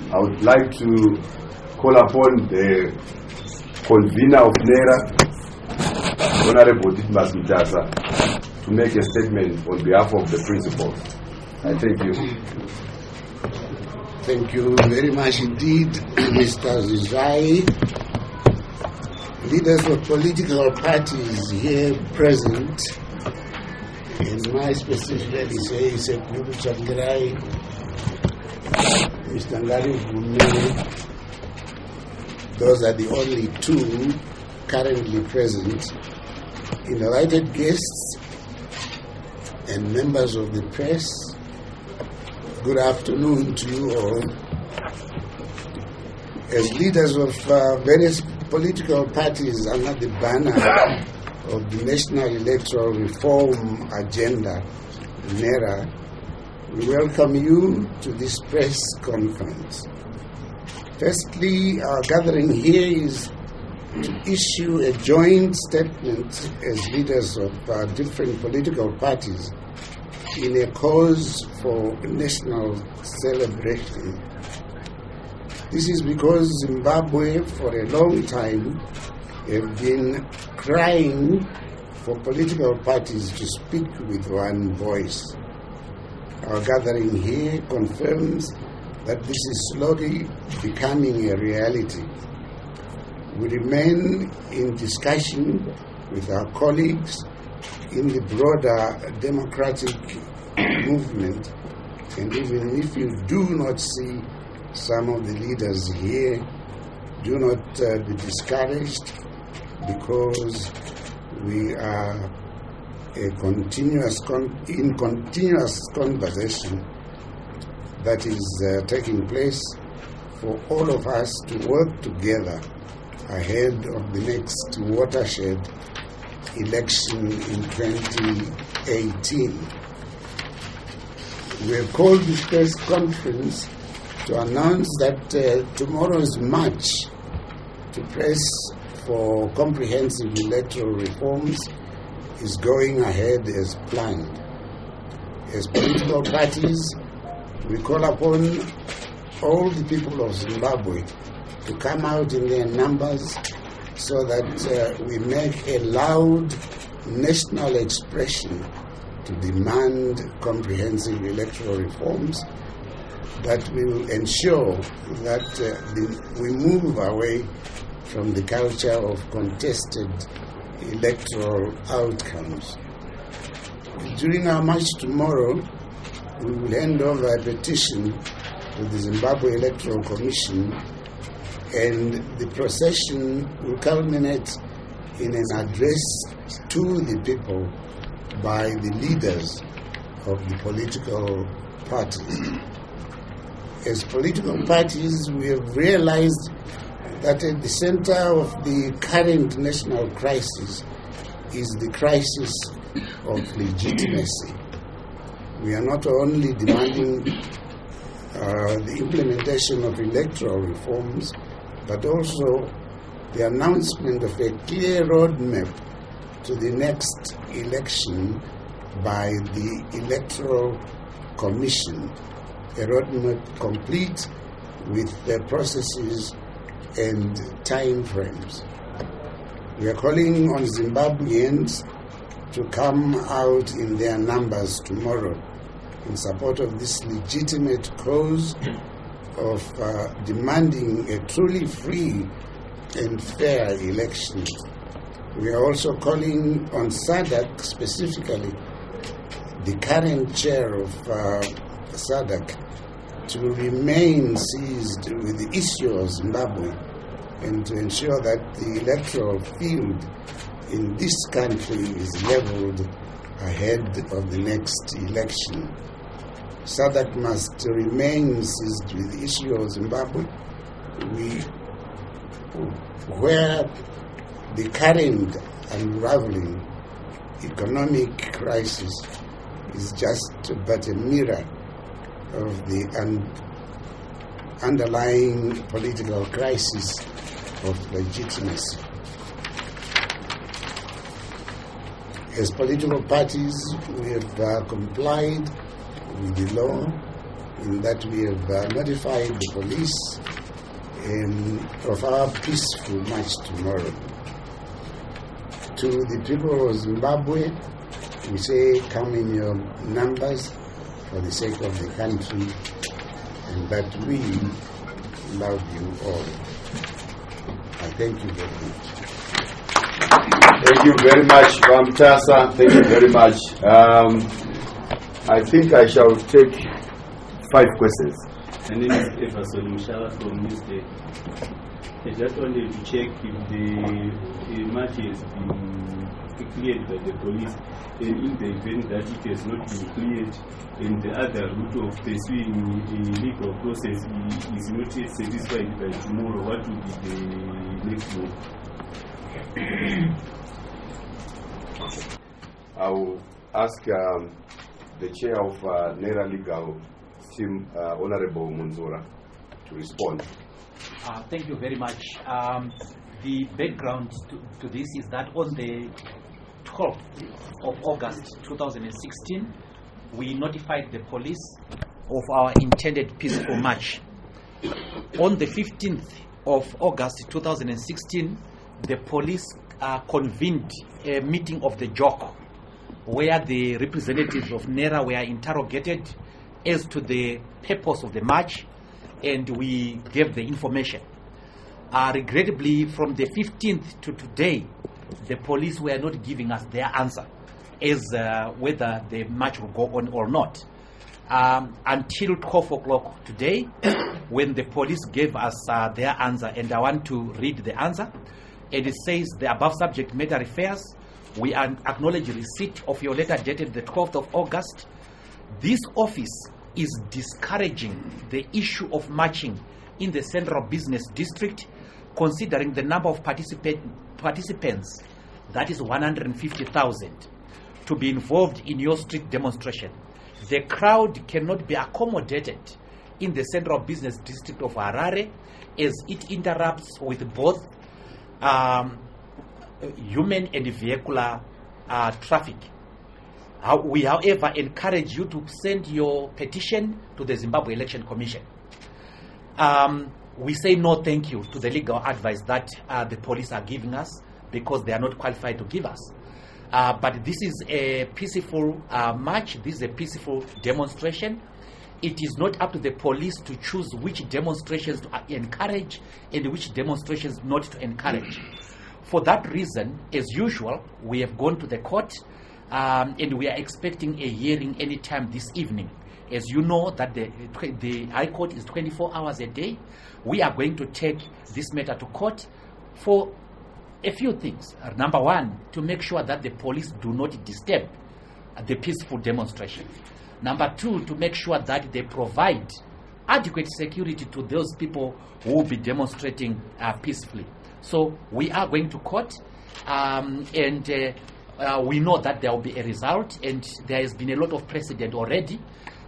I would like to call upon the convener of Nera, Honorable Ditmas, to make a statement on behalf of the principals. I thank you. Thank you very much indeed, Mr. Zizai. Leaders of political parties here present, and my specifically say Sekulu Changirai, Mr. Ngari Vume. Those are the only two currently present. Invited guests and members of the press, good afternoon to you all. As leaders of various political parties under the banner of the National Electoral Reform Agenda, Nera, we welcome you to this press conference. Firstly, our gathering here is to issue a joint statement as leaders of different political parties in a cause for national celebration. This is because Zimbabwe for a long time have been crying for political parties to speak with one voice. Our gathering here confirms that this is slowly becoming a reality. We remain in discussion with our colleagues in the broader democratic movement, and even if you do not see some of the leaders here, do not be discouraged, because we are in continuous conversation that is taking place for all of us to work together ahead of the next watershed election in 2018. We have called this press conference to announce that tomorrow's march to press for comprehensive electoral reforms is going ahead as planned. As political parties, we call upon all the people of Zimbabwe to come out in their numbers so that we make a loud national expression to demand comprehensive electoral reforms that will ensure that we move away from the culture of contested electoral outcomes. During our march tomorrow, we will hand over a petition to the Zimbabwe Electoral Commission, and the procession will culminate in an address to the people by the leaders of the political parties. As political parties, we have realized that at the center of the current national crisis is the crisis of legitimacy. We are not only demanding the implementation of electoral reforms, but also the announcement of a clear roadmap to the next election by the Electoral Commission, a roadmap complete with the processes and time frames. We are calling on Zimbabweans to come out in their numbers tomorrow in support of this legitimate cause of demanding a truly free and fair election. We are also calling on SADC, specifically the current chair of SADC, to remain seized with the issue of Zimbabwe and to ensure that the electoral field in this country is leveled ahead of the next election. SADC must remain seized with the issue of Zimbabwe, where the current unraveling economic crisis is just but a mirror of the underlying political crisis of legitimacy. As political parties, we have complied with the law in that we have notified the police of our peaceful march tomorrow. To the people of Zimbabwe, we say come in your numbers for the sake of the country, and that we love you all. I thank you very much. Thank you very much, Mtasa. Thank you very much. I think I shall take 5 questions. My name is Everson Mushala from Newsday. I just wanted to check if the match has been cleared by the police, and in the event that it has not been cleared, and the other route of pursuing the legal process is not satisfied by tomorrow, what will be the next move? I will ask the chair of Nera legal team, Honorable Munzura, to respond. Thank you very much. The background to this is that on the 12th of August 2016, we notified the police of our intended peaceful march. On the 15th of August 2016, the police convened a meeting of the JOC, where the representatives of Nera were interrogated as to the purpose of the march, and we gave the information. Regrettably, from the 15th to today, the police were not giving us their answer as whether the march will go on or not. Until 12 o'clock today, when the police gave us their answer, and I want to read the answer, and it says, the above subject matter refers, we acknowledge receipt of your letter dated the 12th of August. This office is discouraging the issue of marching in the Central Business District, considering the number of participants, that is 150,000, to be involved in your street demonstration. The crowd cannot be accommodated in the Central Business District of Harare, as it interrupts with both human and vehicular traffic. We, however, encourage you to send your petition to the Zimbabwe Election Commission. We say no thank you to the legal advice that the police are giving us, because they are not qualified to give us. But this is a peaceful march, this is a peaceful demonstration. It is not up to the police to choose which demonstrations to encourage and which demonstrations not to encourage. For that reason, as usual, we have gone to the court, and we are expecting a hearing anytime this evening. As you know, that the High Court is 24 hours a day. We are going to take this matter to court for a few things. Number one, to make sure that the police do not disturb the peaceful demonstration. Number two, to make sure that they provide adequate security to those people who will be demonstrating peacefully. So we are going to court, and we know that there will be a result, and there has been a lot of precedent already,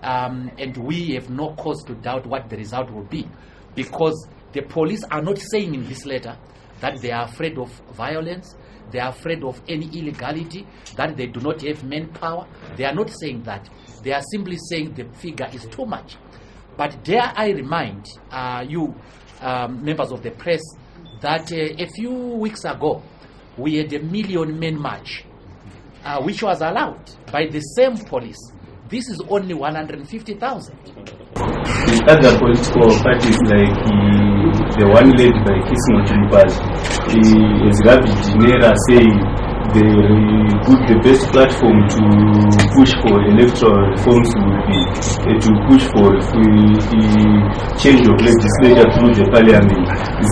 and we have no cause to doubt what the result will be, because the police are not saying in this letter that they are afraid of violence, they are afraid of any illegality, that they do not have manpower. They are not saying that. They are simply saying the figure is too much. But dare I remind you, members of the press, that a few weeks ago, we had a 1 million men march, which was allowed by the same police. This is only 150,000. The other political parties, like the one led by Kismo Tripal, as Rabbi Nera saying, the best platform to push for electoral reforms would be to push for change of legislature through the parliament.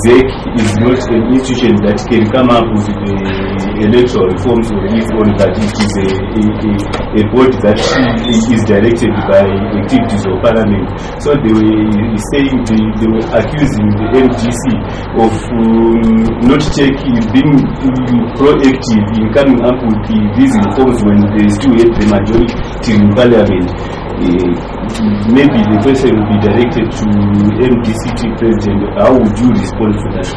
ZEC is not an institution that can come up with the electoral reforms on its own, but it is a body that is directed by activities of parliament. So they were saying, they were accusing the MGC of not being proactive in coming up with these reforms when they still have the majority in parliament. Maybe the question will be directed to MDCT President. How would you respond to that?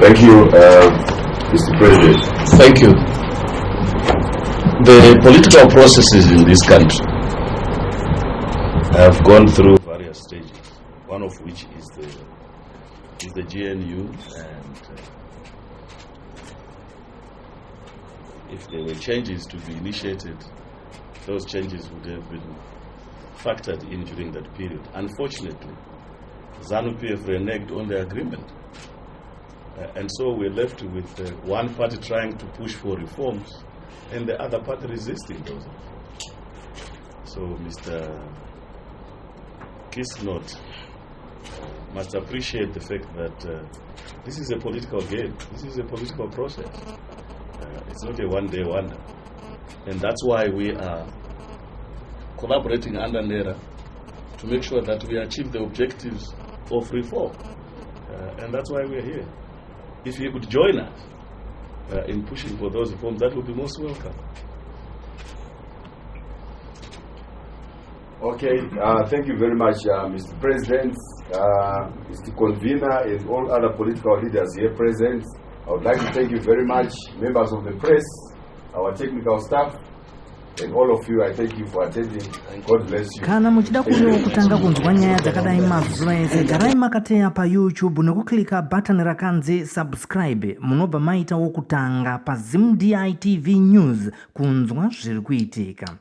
Thank you, Mr. President. Thank you. The political processes in this country have gone through various stages, one of which is the GNU, and if there were changes to be initiated, those changes would have been factored in during that period. Unfortunately, ZANU-PF reneged on the agreement. And so we're left with one party trying to push for reforms and the other party resisting those reforms. So Mr. Kisnot must appreciate the fact that this is a political game. This is a political process. It's not a one-day wonder. And that's why we are collaborating under Nera to make sure that we achieve the objectives of reform. And that's why we're here. If you could join us in pushing for those reforms, that would be most welcome. Okay, thank you very much, Mr. President, Mr. Convener, and all other political leaders here present. I would like to thank you very much, members of the press, our technical staff, and all of you. I thank you for attending, and God bless you. Kana muchida kuyo kutanga kunzwa nyaya dzakadai mazvese garai makateya pa YouTube nekuklika button rakanzi subscribe munobva maita wokutanga pa ZimdiTv News kunzwa zviri kuitika.